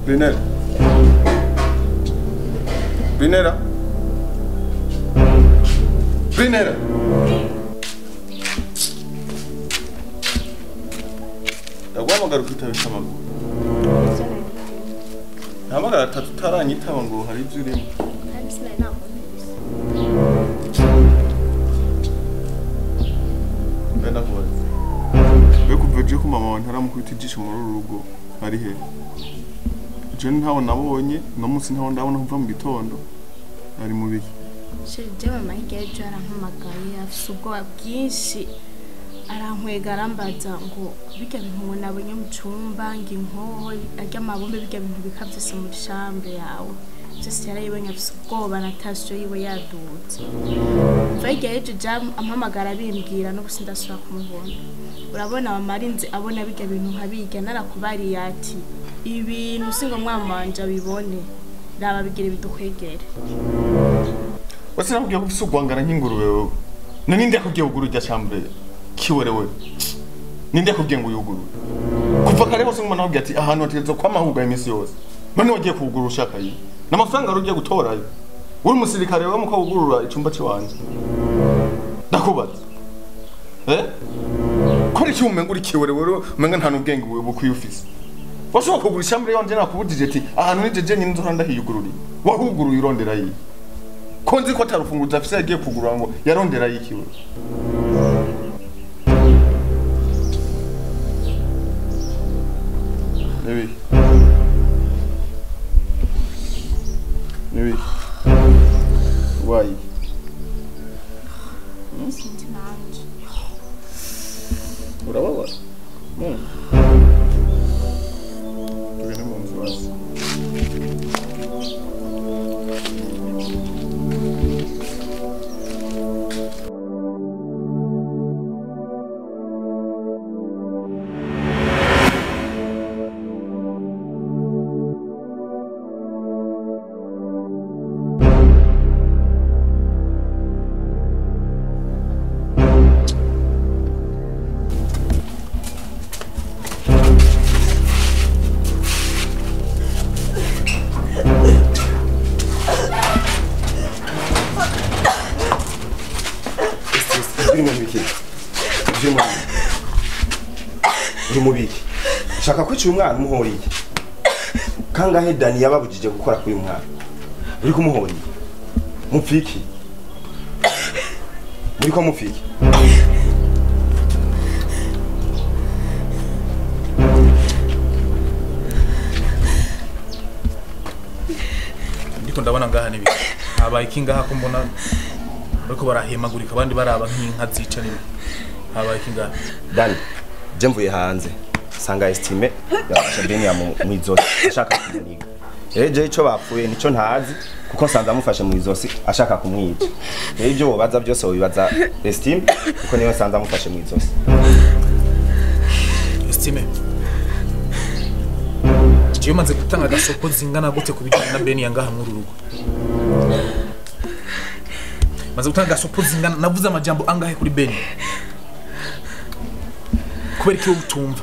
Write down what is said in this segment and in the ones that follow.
Binera. Binera. Binera. Ndagwamagara kutabisha amaguru. Hamagara tutaranyitaba ngo hari ibyo urimo. Kandi sinari nakumvise. Benda kubaza. Be kuveje ko mama wanjye aramukubita ijisho muri uru rugo ari he? Je ntaho nabonye no munsi ntaho ndabona kuva mu gitondo ari mu biki. Shije mama igejo arampamagaye afise ubwoba bwinshi arankwega arambaza ngo bijya bintu nabonye mu cumba nginkoho arya mabombe bijya bintu bikavyise muri chambre yawe byose yarayibonye afise ubwoba natasyo yiwe yadutse vayigejo jam ampamagara bimbwira no gusindasura kumubona urabona amarinze abona bijya bintu nkabijya narakubari ati ibintu singo mwamanje bibone raba bigire bidukwegere Wasi nakubwiye ko ufise ugwangana nk'ingurube wewe. Ninde yakubwiye uguru rya chambre kiwerewe? Ninde yakubwiye ngo uyuguru? Kuva kare hose ngumana nakubwiye ati ahantu hategerezwa kwa mahuga iminsi yose. None wagiye kugura ushaka yi. N'amafaranga rugiye gutorayo. Uri umusirikare wewe muko ugurura icumba ciwanje. Ndakubaza. Ko ari cyumenga uri kiwerewe umenga nta n'ubwenge wewe bukuyufise. Washobora kugura chambre yanje nakubujije ati ahantu nijeje nyine nzora ndahiyugururi. Wahuguruye irondera yi. Konzi ko tarufunguza afise yagiye kugura ngo yarondera yikiwe. Nebi. Why? Sinzi nanje. Urababa? Tugende mu nzu hasi. Shaka kwica umwana umuhoriye. Kangahe Dani yababujije gukora kuri umwana. Uri kumuhoriye. Mupfiki. Muri ko mupfiki. Ndiko ndabona ngaha nibi. Habaye kingaha ko mbona bariko barahemagurika abandi baraba nk'inka zica nibi. Habaye kingaha. Dani, je mvuye hanze. Sanga estime yafasha Beni ya mu izosi ashaka kumuniga. Eje ico bapfuye nico ntazi kuko nsanze amufashe mu izosi ashaka kumwica. Ibyo bobaza byose bibaza estime kuko niyo nsanze amufashe mu izosi. Estime. Jiyo manze gutanga gasoko zingana gute kubijana na Beni yangaha mu rugo. Manze gutanga gasoko zingana navuze amajambo angahe kuri Beni. Kubera ko utumva.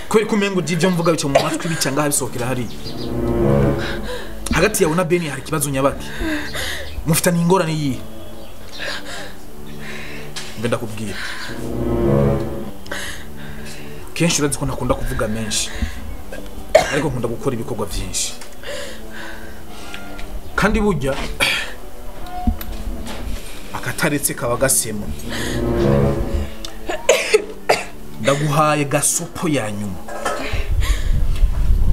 Kweri kumengo divyo mvuga bicho mu matwi bicanga habisokera hari hagati yawe na Beni hari kibazo nyabaki mufitani ingorane yi mbenda kubwira kenshi urazi ko nakunda kuvuga menshi ariko nkunda gukora ibikorwa byinshi kandi burya akataretse kaba gasemo ndaguhaye gasopo ya nyuma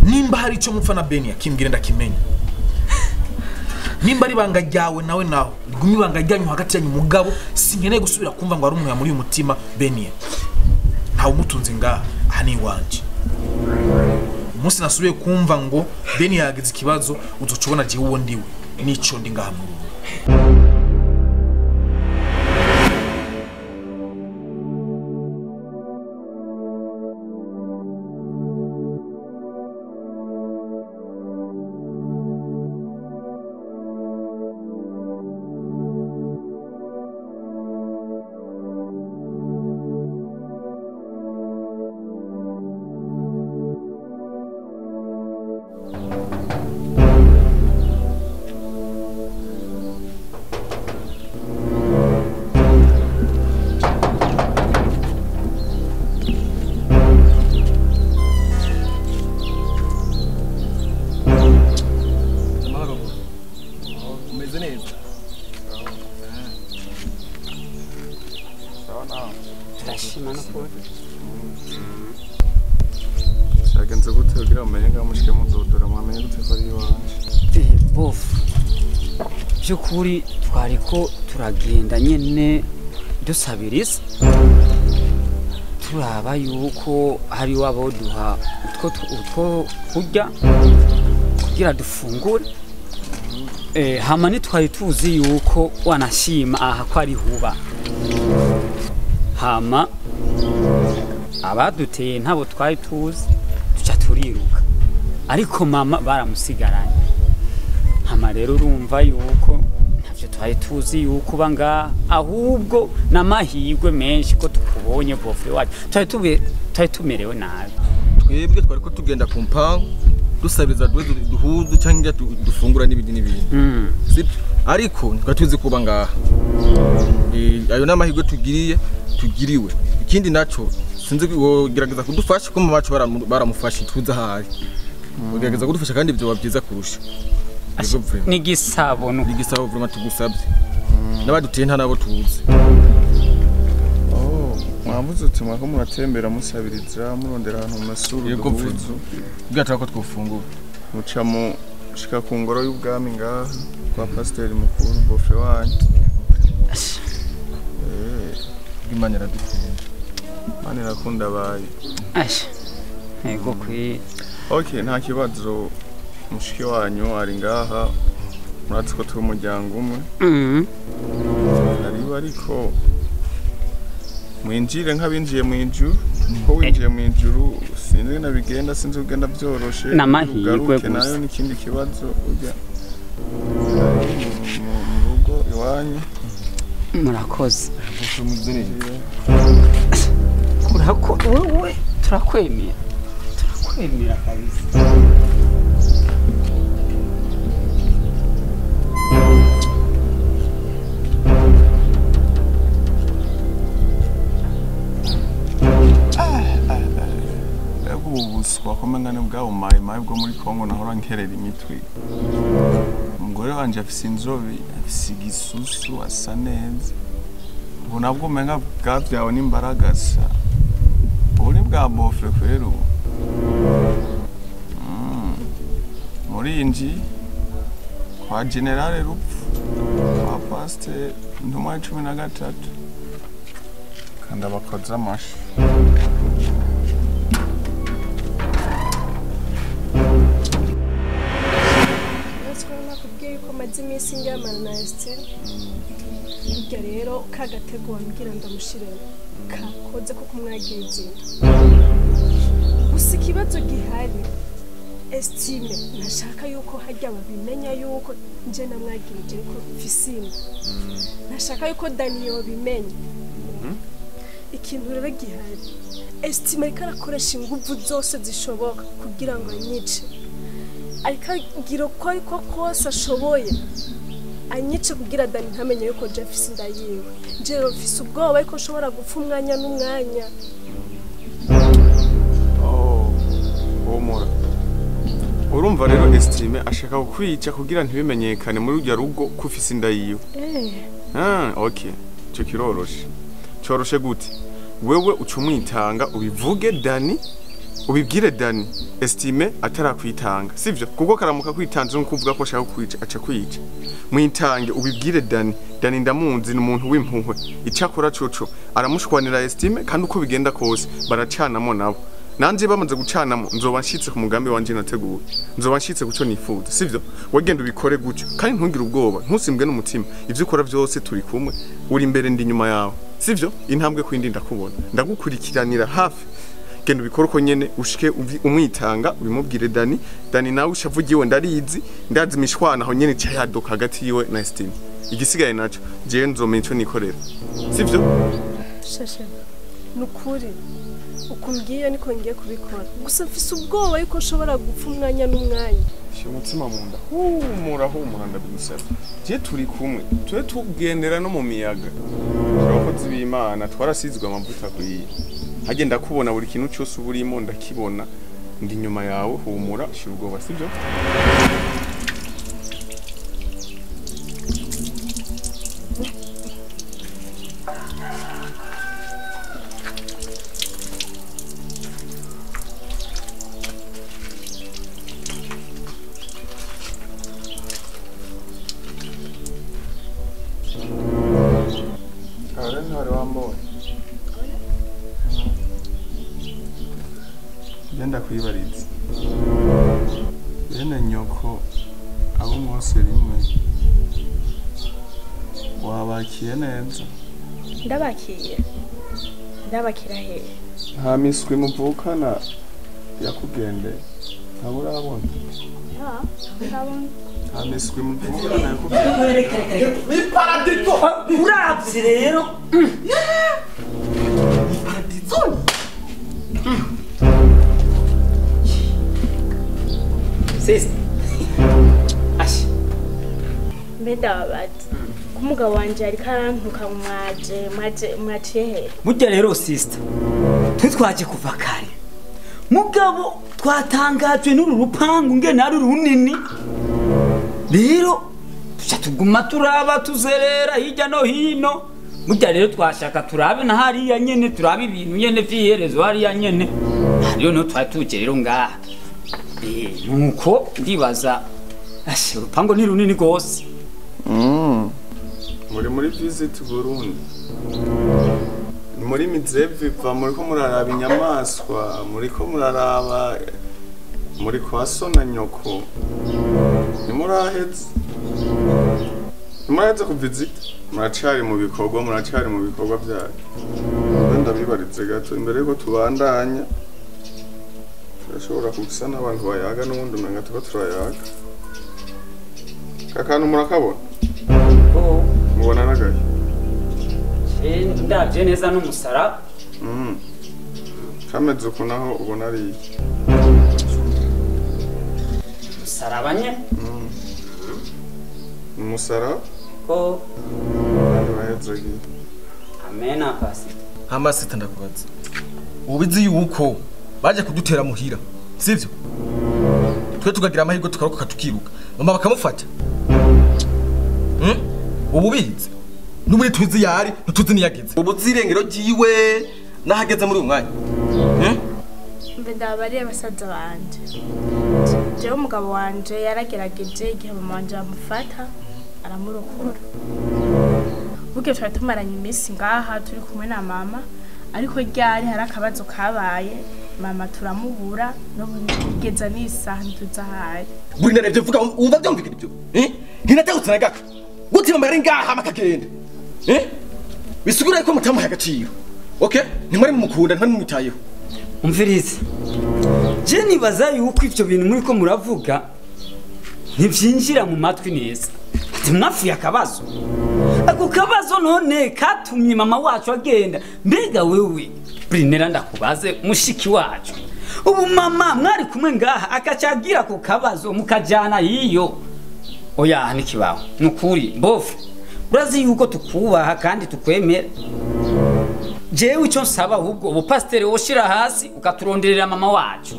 nimba hari ico mupfa na Beni akimbwire ndakimenya nimba ari banga ryawe nawe naho gumi banga ryanyu hagati yanyu mugabo sinkeneye gusubira kumva ngo ari umuntu muri umutima Beni nta umutunze ngaha hani wanje umunsi nasubiye kumva ngo Beni yagize ikibazo uzocubona je uwo ndiwe nico ndi ngaha mu rugo kugira umenye nga mushike muzodora mwamenye gute ko ari iwanje bofu by'ukuri twariko turagenda nyene dusabiriza turaba yuko hari wabo duha utwo kurya kugira dufungure hama nitwari tuzi yuko wanashima aha ko ari huba hama abaduteye ntabo twari tuzi duca turiruka ariko mama baramusigaranye hama rero urumva yuko ntavyo twari tuzi yuko uba ngaha ahubwo n'amahirwe menshi ko tukubonye bofre wacu twari tumerewe nabi twebwe twariko tugenda ku mpangu dusabiriza duhuzu cyangwa dufungura n'ibindi sibyo ariko twari tuzi kuba ngaha ayo n'amahirwe tugiriwe ikindi naco sinzi gerageza kudufasha ko mu bacu baramufasha tuza ahari gerageza kudufasha kandi ibyo babyiza kurusha n'igisabo vraiment tugusabye n'abaduteye nta nabo tuzi mwavuze uti mwako muratembera musabiriza murondera ahantu mu masuru duhuzu bwataka ko twufungura muca mu shika ku ngoro y'ubwami ngaha kwa pasiteri mukuru bofre wanyu Imana iradukunda Imana irakunda abaye ego kwi okay nta kibazo mushiki wanyu ari ngaha muratse ko turi umuryango umwe ariko mwinjire nk'abinjiye mu ijuru ko winjiye mu ijuru sinzi nabigenda sinzi ugenda byoroshe n'amahirwe gusa nayo n'ikindi kibazo ujya mu rugo iwanyu murakoze wowe turakwemera kabisa ubuswa komengane bwabo mayimayi bwo muri Kongo nahora nkerera imitwe umugore wanje afise inzobe afise igisusu asa neza ubu nabwo umenga bwavyawe n'imbaragasa uri bwa bofre kwero muri inji kwa generale rupfu kwa pasteur ntumwa 13 kandi abakoze amashi imisi ngamana na Estelle burya rero kagatego wambwira ndamushiremo kakoze ko kumwagiza gusa ikibazo gihari Estime nashaka yuko hajya babimenya yuko nje namwagirije ko fisima nashaka yuko Daniel bimenya ikintu rero gihari Estime karakoresha ingufu zose zishoboka kugira ngo anyice ariko ko kose ashoboye anyice kugira Dani ntamenye yuko Jeffs ndayiwe njero mfise ubwoba ariko nshobora gupfa umwanya n'umwanya omora urumva rero Estime ashaka kukwica kugira ntibimenyekane muri urya rugo ko ufise ndayiwe okay cyo kiroroshe cyoroshe gute wewe ucumwitanga ubivuge Dani ubibwire Dani Estime atarakwitanga sivyo kuko karamuka kwitanze no kuvuga ko ashaka kwica aca kwica mwitange ubibwire Dani ndamunzi n'umuntu w'impuhwe icakora coco aramushwanira Estime kandi uko bigenda kose baracanamo nabo nanje bamaze gucanamo nzoba nshitse ku mugambi wanje nateguye nzoba nshitse guco nifuza sivyo wagenda ubikore guco kandi ntungire ubwoba ntusimbwe n'umutima ivyo ukora byose turi kumwe uri imbere ndi nyuma yawe sivyo intambwe kwindi ndakubona ndagukurikiranira hafi genda ubikora uko nyene ushike umwitanga ubimubwire Dani nawe ushavugiwe ndarizi ndazi imishwana aho nyene cyayadoka hagati yiwe na Estime igisigaye naco je nzomenya ico nikorera sivyo shashe nukuri ukumbwiye niko ngiye kubikora gusa mfise ubwoba yuko nshobora gupfa umwanya n'umwanya umutima munda humura ndabigusaba je turi kumwe twe tugendera no mu miyaga turakoze b'Imana twarasizwe amavuta kuyiye hagenda kubona buri kintu cyose uburimo ndakibona ndi nyuma yawe humura shira ubwoba sibyo genda kwibariza bene nyoko abo mwose rimwe wabakiye neza ndabakira hehe nta miswi muvukana yakugendeye ntabwo urabona nta miswi muvukana yakugendeye ni paradito uravye rero ni paradito sister ashi mbedabati umugabo wanje ariko arantuka mwaciye hehe burya rero sister twaje kuva kare mugabo twatangajwe n'uru rupangu ngene ari runini rero tuca tuguma turaba tuzerera hirya no hino burya rero twashaka turabe na hariya nyene turabe ibintu nyene vyiherezo hariya nyene hariyo no twari tuje rero ngaha nuko ndibaza ashe urupangu ni runini gose muri visit Burundi muri Mizevi va muri ko muraraba inyamaswa muri ko muraraba muri kwa sona nyoko nimuraheze ku visit muracari mu bikorwa byayo wenda bibaritse gato imbere yuko tubandanya turashobora kugusa n'abantu bayaga n'ubundi umenga tuba turayaga kakantu murakabona mubona nagaye ndavye neza n'umusara kameze uko naho ubona ari iki musaraba nye umusara ko bahezagi amena pasi amasita ndakubaza ubizi yuko baje kudutera muhira sivyo twe tukagira amahirwe tukarokoka tukiruka mama bakamufata ububizi n'umuri tuzi yari ntutuzi niyageze ubuzirengero jiwe nahageze muri umwanya ndabari abasaza banje jewe umugabo wanje yaragerageje igihe mama wanje amufata aramurokora buke twari tumaranye iminsi ngaha turi kumwe na mama ariko ryari hari akabazo kabaye mama turamubura no kugeza n'isaha ntuzahari buri narebye vuga umva byumvikira ibyo ntinatagutse na gato gute mama yari ngaha amakagenda bisigura yuko mutamuhaye agaciro okay ntimwari mumukunda ntimwari mumwitayeho umvirize je nibaza yuko ivyo bintu muri ko muravuga ntivyinjira mu matwi neza ati mwafuye akabazo ako kabazo none katumye mama wacu agenda mbega wewe Brinera ndakubaze mushiki wacu ubu mama mwari kumwe ngaha akacagira ku kabazo mukajana hiyo oya nikibaho nukuri bofu urazi yuko tukubaha kandi tukwemera jewe icyo nsaba ahubwo ubupasiteri woshira hasi ukaturonderera mama wacu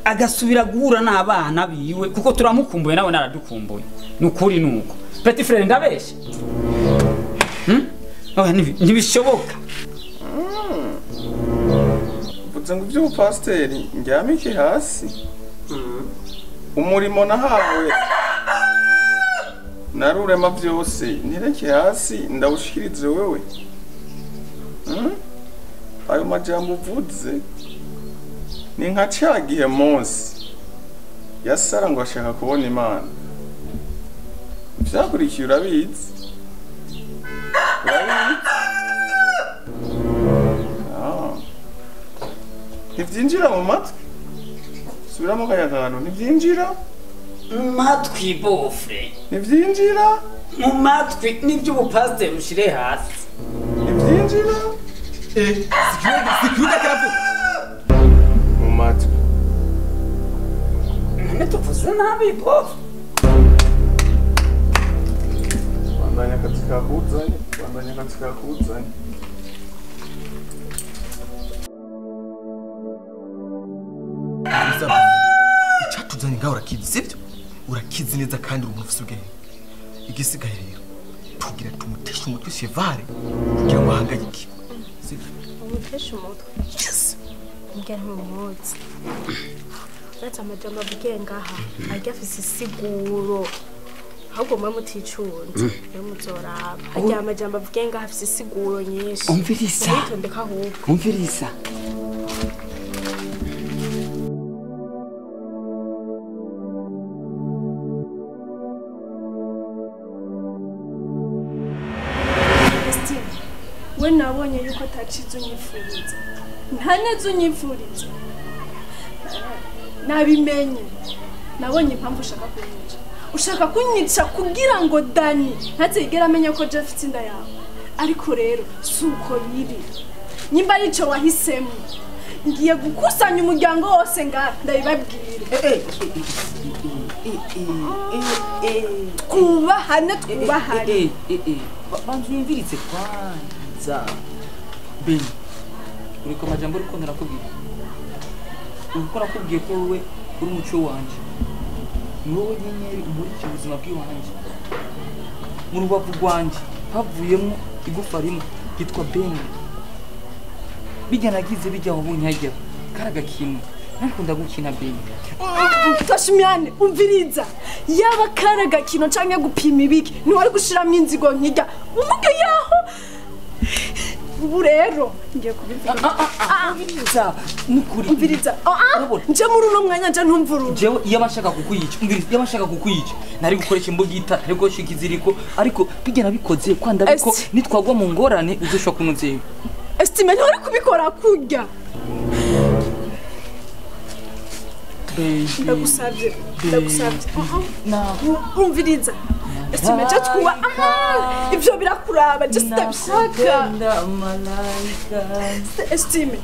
agasubira guhura n'abana biwe kuko turamukumbuye nawe naradukumbuye nukuri nuko petit frère ndabeshe oya ntibishoboka vuze ngo iby'ubupasiteri njyamike hasi umurimo nahawe narurema byose ntireke hasi ndawushikirize wewe ayo majambo uvuze ni nka cya gihe Mose yasara ngo ashaka kubona Imana byakurikiye urabizi ntibyinjira mu matwi subiramo kaya kantu ntibyinjira mu matwi bofre ntibyinjira mu matwi n'iby'ubupasiteri ushire hasi ntibyinjira sikiruka karavuga mu matwi none tuvuze nabi bofre bandanya akazi kakuzanye icyatuzanye ngaho urakizi sibyo urakizi neza kandi uri umuntu ufite ubwenge igisigaye rero tugira tumuteshe umutwe chevare kugira ngo ahangayike sibyo umuteshe umutwe yes mbya ntumuzi uretse amajambo avugiye ngaha ajya afise isiguro ahubwo mwe muticunze mwe muzoraba ajya amajambo avugiye ngaha afise isiguro nyinshi umviriza yitondeka ahubwo umviriza jewe nabonye yuko atacize unyifuriza nta neza unyifuriza nabimenye nabonye impamvu ushaka kunyica kugira ngo Dani ntazigera amenya ko je afite inda yawe ariko rero suko biri nyimba yico wahisemo ngiye gukusanya umuryango wose nga ndabibabwire kubahane twubahane bantu yumviritse kwanza Ben uriko amajambo uriko narakubwira uriko nakubwiye ko wowe uri umuco wanje ni wowe nyenyeri umurikira ubuzima bw'iwanje mu rubavu rwanje havuyemo igufa rimwe yitwa Ben bijya nagize bijya wabonye hajya karaga kimwe nakunda gukina Ben Tashimyane umviriza yaba karaga kino canke gupima ibiki ni wari gushiramo inzigo nkijya umuge yaho ubu rero ngiye umviriza nukuri umviriza nje muri uno mwanya nje ntumvuru jewe yabashaka kukuyica umviriza yabashaka kukuyica nari gukoresha imbugita nari gukoresha ikiziriko ariko bijya nabikoze kwanda biko nitwagwa mu ngorane uzoshwa kunuzeye Estime ntore kubikora kurya ndagusabye umviriza Estime je twuba ivyo birakuraba je sitabishaka Estime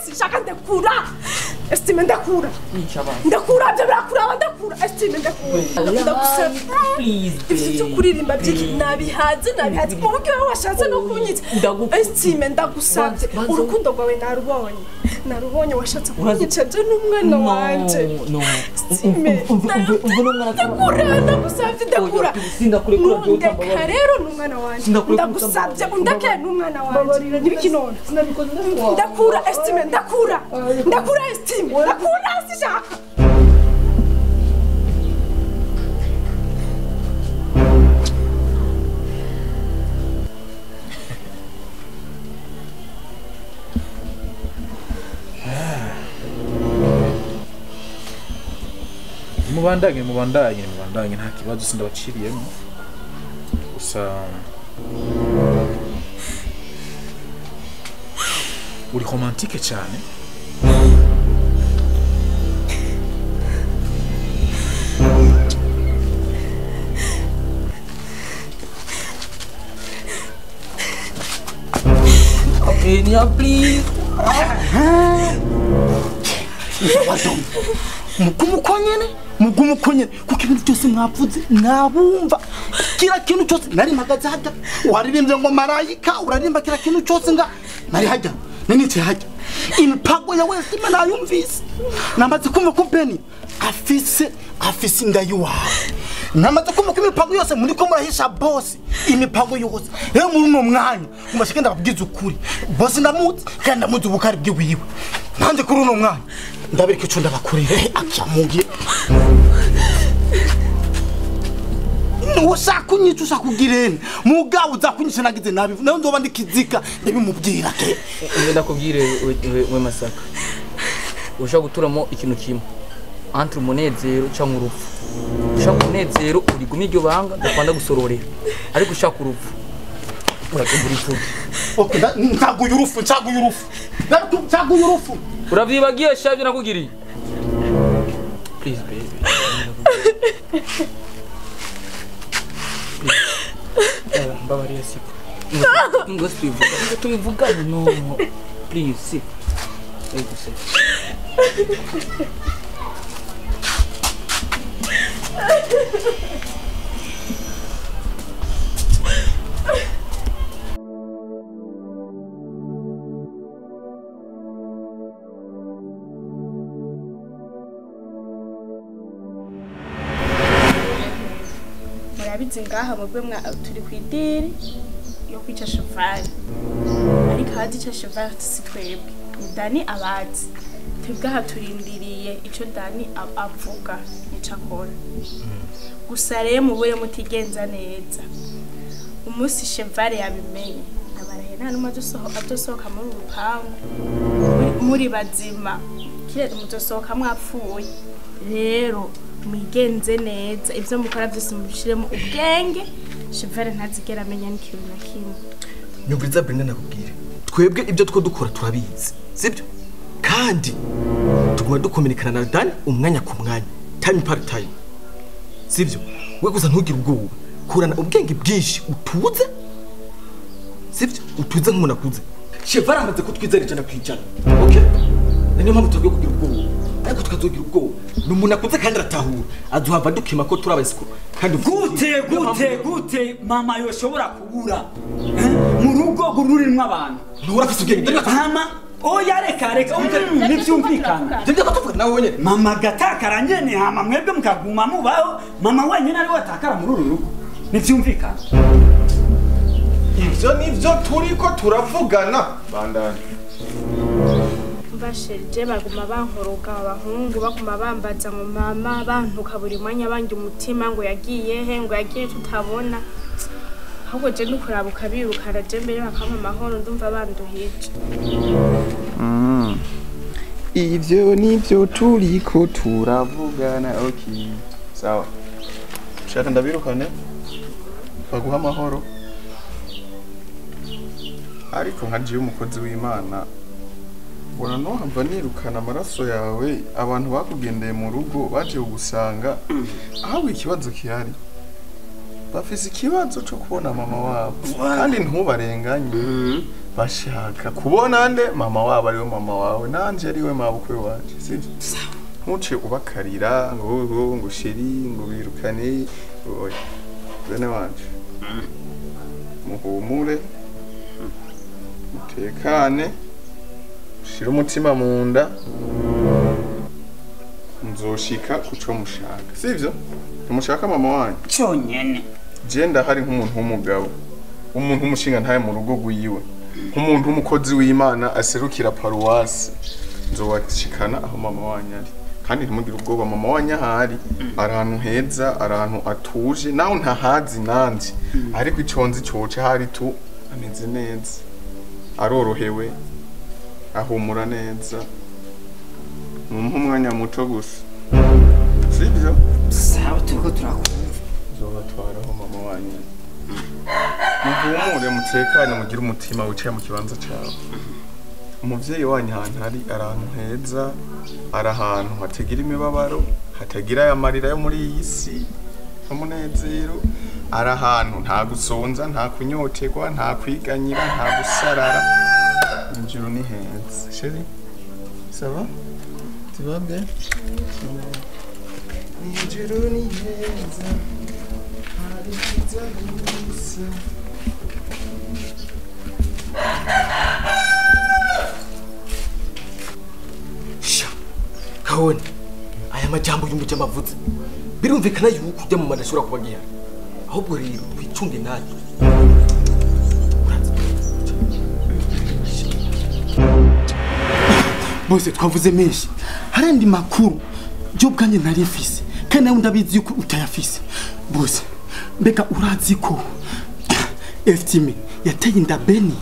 sishaka ndakura Estime ndakura byo birakuraba ndakura Estime ndakura ndagusabye ivyo cyo kuririmba byiki nabihaze mu buryo washatse no kunyitsa Estime ndagusabye urukundo rwawe narubonye washatse kunyica je n'umwana wanje ndakura rero n'umwana wanje ndagusabye undake n'umwana wanje nibiki none ndakura Estime ndakura Estime ndakura sishaka mubandanye nta kibazo sindabaciriyemo gusa uri romantike cyane Benia please mugumu konyene kuko ibintu cyose mwavuze nabumva kira kintu cyose nari magaze hajya waririmbye ngo marayika urarimba kira kintu cyose nga nari hajya nanice hajya imipago ya wese imana yumvise namaze kumva ko Beni afise ndayuwawe namaze kumva ko imipago yose muri ko murahisha boss imipago yose rero muri no mwanya kumashike ndababwiza ukuri boss ndamuzi kandi ndamuzi ubukari bwiwiwe nanje kuri uno mwanya ndabireke cyo ndabakurire akyamugiye ushaka unyica ushaka kugirene mugabo uzakunyisha nagize nabi nayo ndoba ndikizika ndabimubwira ke ndakubwire we Masaka ushaka guturamo ikintu kimwe entre umunezero cyangwa urupfu ushaka umunezero uri gumi iryo banga ndakwanda gusororera ariko ushaka urupfu urakumbura ifugi okay ntaguye urufu uravyibagiye shavye nakugiriye please baby mbabariye siko ngo tubivuga no please si murabizi ngaha mubwe turi kwidiri yo kwica cheval ariko hadi cha cheval sitwebwe Dani abazi twebwe aha turindiriye ico Dani avuga nicakora gusa rero mubure mutigenza neza umunsi cheval yabimenye nabaraye nta numwe adosohoka muri urupangu muri bazima kire mudosohoka mwapfuye rero mwigenze neza ivyo mukora byose mubishiremo ubwenge Shivere ntazigera amenya n'ikintu na kimwe. Nyumviriza Brenda nakubwire. Twebwe ibyo two dukora turabizi. Sibyo? Kandi tuguma dukominikana na Dani umwanya ku mwanya. Time part time. Sibyo? We gusa ntugire ubwoba. Kurana ubwenge bwinshi utuze. Sibyo? Utuze nk'umuntu akuze. Shevara amaze kutwizera ijana kwijana. Okay? Niyo mpamvu tugiye kugira ubwoba. Ariko tukazogira ubwoba. N'umuntu akuze kandi aratahura. Aduhava dukima ko turabayisikuru. Kandi gute mama yoshobora kubura mu rugo gururimwe abantu nturafise ubwenge mama oya reka ntivyumvikana ndende batuvuga nawe wenyene mama gatakara nyene hama mwebwe mukaguma mubaho mama wenyene ari watakara muri uru rugo ntivyumvikana ivyo nivyo turiko turavugana bandana Basheje baguma bankoroga abahungu baguma bambaza ngo mama bantuka buri mwanya bangi umutima ngo yagiye he ngo yagiye tutabona ahubwo je ndukurabuka birukara je mbere bakama amahoro ndumva banduhije ivyo nivyo turiko turavugana okay sawa shaka ndabirukane baguha amahoro ariko nkaje umukozi w'Imana Bona no hava nirukana amaraso yawe abantu bakugendeye mu rugo baje kugusanga aho ikibazo kihari bafise ikibazo cyo kubona mama wabo kandi ntubarenganye bashaka kubona nde mama wabo ariwe mama wawe nanje ariwe mabukwe wanje sivyo ntuce ubakarira ngo sheri ngo birukane oya bene wanje muhumure mutekane shira umutima munda nzoshika kuco mushaka sivyo tumushaka mama wanyu cyonyene je ndahari nk'umuntu w'umugabo umuntu umushinga ntaye mu rugo gwiwe nk'umuntu w'umukozi w'Imana aserukira paruwasi nzobashikana aho mama wanyu ari kandi ntimugire ubwoba mama wanyu ahari arantu heza arantu atuje naho ntahazi nanje ariko iconzi coce hari tu ameze neza arorohewe ahumura neza umwanya muto gusa sivyo sawa turiko turakumva zobatwaraho mama wanyu muhumure mutekane mugire umutima wicaye mu kibanza cyawe umuvyeyi wanyu ahantu hari arantu heza ari ahantu hatagira imibabaro hatagira amarira yo muri iyi si umunezero ari ahantu nta gusonza nta kunyoterwa nta kwiganyira nta gusarara injuru ni heza chéri ça va tu vas bien injuru ni heza hari kizagusa sha kabone aya majambo y'umuje amavuze birumvikana yuko ujya mu madashura kubagira ahubwo rero twicunge nayo bose twavuze menshi harandi makuru byo bwanjye ntari mfise kandi nawe ndabizi yuko utayafise bose mbega urazi ko Estime yateye inda Beni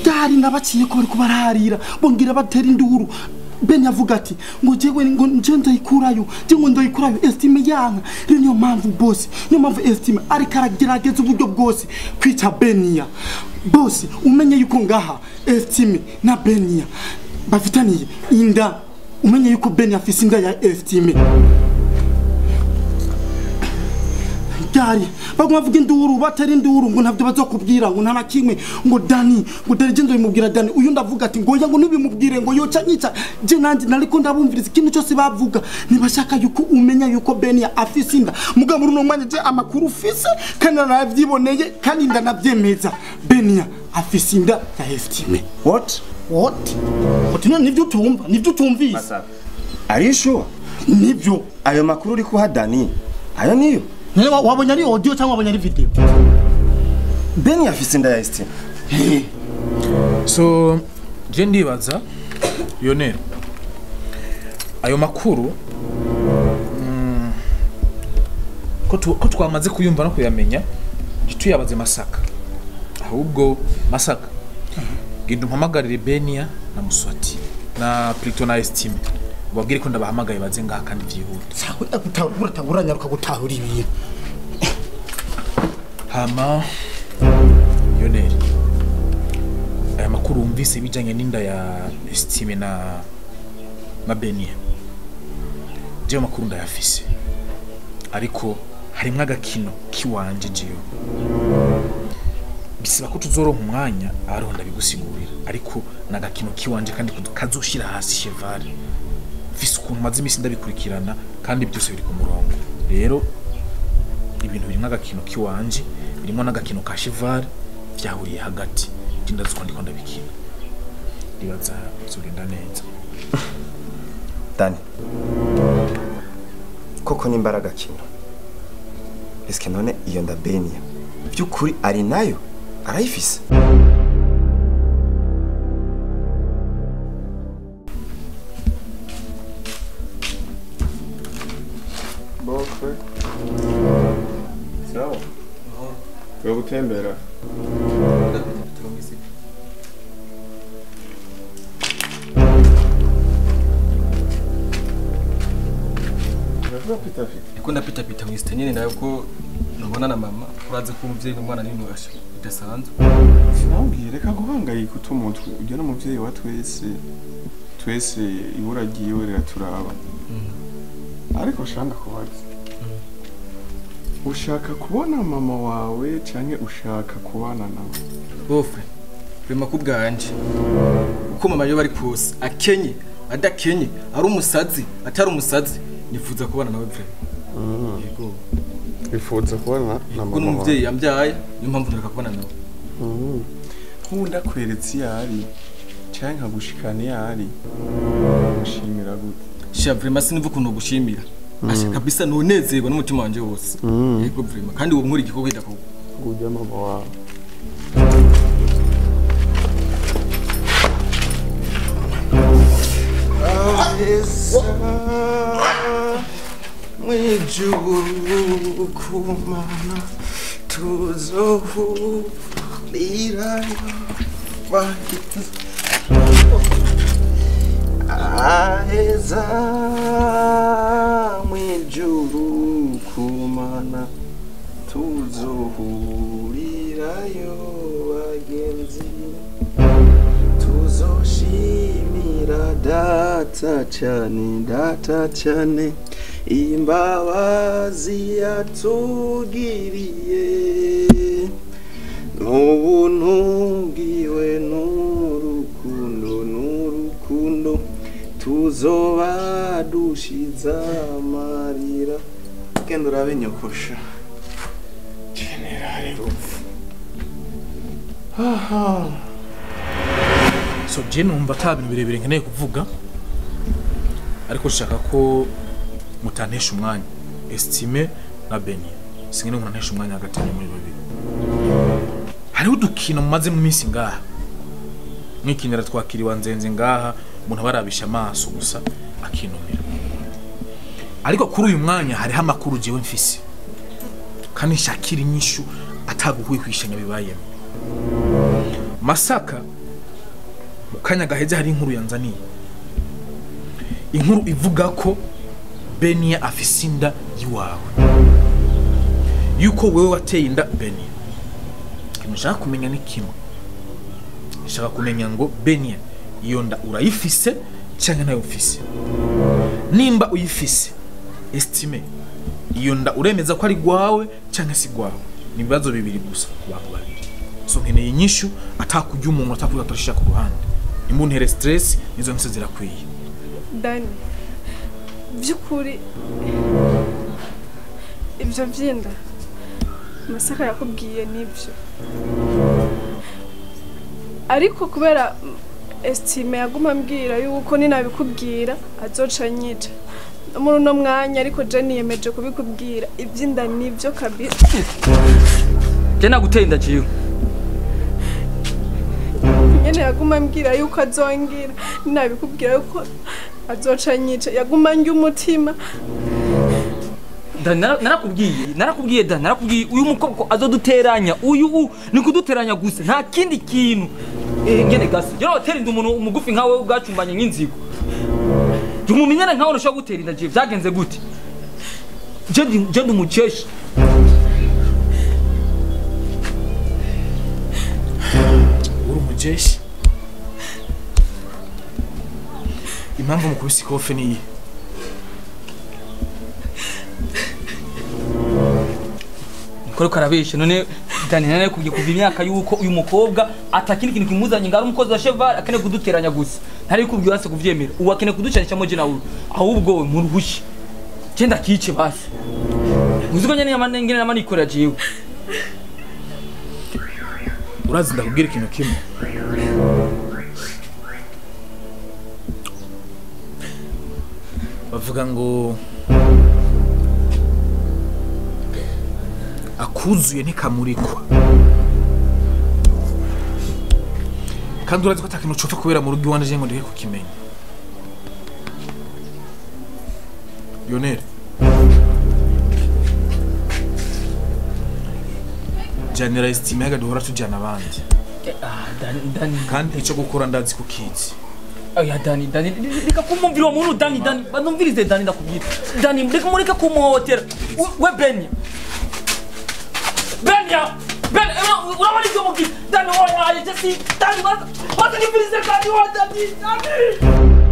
dari nabaciye ko bari kubararira bongira batera induru Beni avuga ati ngo jewe ngo nje ndayikurayo je ngo ndayikurayo Estime yanka rero niyo mpamvu bose niyo mpamvu Estime ari karagerageza uburyo bwose kwica Benia bose umenye yuko ngaha Estime na Benia bafitaniye inda umenye yuko Beni afise inda ya Estime Dari baguma vuga induru batera induru ngo ntavyo bazokubwira ngo ntana kimwe ngo Dani ngo Derije ndoyimubwira Dani uyu ndavuga ati ngo ngo nibimubwire ngo yoca nyica je nanje nariko ndabumviriza ikintu cyose bavuga nibashaka yuko umenya yuko Beni afise inda mugabo runo mwanya je amakuru ufise kandi naravyiboneye kandi ndanavyemeza Beni afise inda ya Estime What? Nivyo utumva nivyo utumvise Masaka Are you sure? Nivyo Ayo makuru uri kuha Dani ayo niyo wabonye ari audio cyangwa wabonye ari video Beni afise inda ya Estime So je ndibaza Yonero ayo makuru ko twamaze kuyumva no kuyamenya tuyabaze Masaka ahubwo Masaka genda umpamagarire Benia na Muswati na Pluto na Estime wabwire ko ndabahamagaye baze ngaha kandi vyihuta utaburanya ruka gutahura ibintu hama Lionel aya makuru wumvise bijanye n'inda ya Estime na Benie jewe makuru ndayafise ariko harimwo agakino kiwanje jewe bisaba ko tuzoronka umwanya ariho ndabigusigurira ariko nagakino kiwanje kandi kazoshira hasi cheval mfise ukuntu maze imisi ndabikurikirana kandi byose biri ku murongo rero ibintu birimwo agakino kiwanje birimo n'agakino ka cheval vyahuriye hagati ndazi ko ndiko ndabikina ribaza zogenda neza Dani koko n'imbaraga kino eske none iyo nda Benie byukuri ari nayo arayifise Bokwe sawa yo gutembera Niko ndapita mwiste nyine nayo ko nubona na mama uraze ko umuvyeyi n'umwana n'ibintu bidasanzwe. Sinambwiye reka guhangayika utumutwe ujya no muvyeyi wa twese ibura giwe riraturaba. Ariko shanda kubaza. Ushaka kubona mama wawe canke ushaka kubana nawe? Bofre prima kubwanje. Uko mama yo bari kose akenye adakenye ari umusazi atari umusazi nifuza kubana nawe vre. Yego. Ifuza kubana na mama. Kuno muvyeyi yambyaye niyo mpamvu ndaka kubana nawe. Nkunda kweretse yari canke nkagushikana yari. Mushimira gute? Sha vrema sinumva kuntu gushimira. Asha kabisa nonezerwa n'umutima wanje wose. Yego vrema kandi uwo nkuri gikorwa idako. Ngujya mama wawe. Mwijuru kumana tuzohurira bahita aheza mwijuru kumana tuzohurirayo bagenzi tuzoshimira data cyane imbabazi yatugiriye n'ubuntu bwiwe n'urukundo tuzoba dushiza amarira genda urabe nyokosha generale rupfu so je numva ata bintu birebire nkeneye kuvuga ariko shaka ko mutantesha umwanya Estime na Benie singene nkantesha umwanya hagati muri babiri hariho udukino mumaze mu minsi ngaha mwikinira twakiriwa nzenze ngaha umuntu barabisha amaso gusa akinumira ariko kuri uyu mwanya hariho amakuru jewe mfise kandi nshakira inyishu ataguhwihwishanya bibayemo Masaka mukanya gaheze hari inkuru yanzaniye inkuru ivuga ko Benie afise inda yiwawe yuko wewe wateye inda Benie nshaka kumenya ni kimwe nshaka kumenya ngo Benie iyo nda urayifise cyangwa nayo ufise nimba uyifise Estime iyo nda uremeza ko ari gwawe cyangwa si gwawe ni bibazo bibiri gusa kubantu babiri so nkeneye inyishu atakujya umuntu atakuza atorisha ku ruhande imuntere stress nizo nse zirakwiye Dani byukuri ibyo byinda Masaka yakubwiye nibyo ariko kubera Estime yaguma ambwira yuko ninabikubwira azoca nyica muri no mwanya ariko je niyemeje kubikubwira ibyinda nibyo kabisa je naguteye ndaciye nyene yaguma ambwira yuko azongira ninabikubwira yuko azoca nyica yaguma njye umutima narakubwiye uyu mukobwa azoduteranya uyu ni kuduteranya gusa nta kindi kintu ngene gasa je hoteli ndi umuntu umugufi nkawe ubwacumbanye nk'inzigo je umumenyana nkawe urashaka gutera inda je byagenze gute je ndi umuceshi jeshi impamvu mukubise ikofe ni iyi Kore karabeshe none Dani nane kugiye kuva imyaka yuko uyu mukobwa atakindi kintu kimuzanye ngari umukozi wa Cheval akene kuduteranya gusa ntari kubwiye wase kuvyemera ubu akene kuducanisha moje nawe ahubwo mu ruhushi cyenda kice basi muziko nyene yamanengene namanikora jiwe urazi ndakubwira ikintu kimwe bavuga ngo akuzuye ntikamurikwa kandi urazi ko atakintu copfa kubera mu rugo iwanje ngo ndeke kukimenya Lionel General Estime yaga duhora tujana abandi Dani kandi ico gukora ndazi kukizi Oya Dani reka kumumvira uwo muntu Dani banumvirize Dani ndakubwira Dani reka mureka kumuhotera we Benya urabona ibyo mubwira Dani wowe aje si Dani bata nifirize kandi wa Dani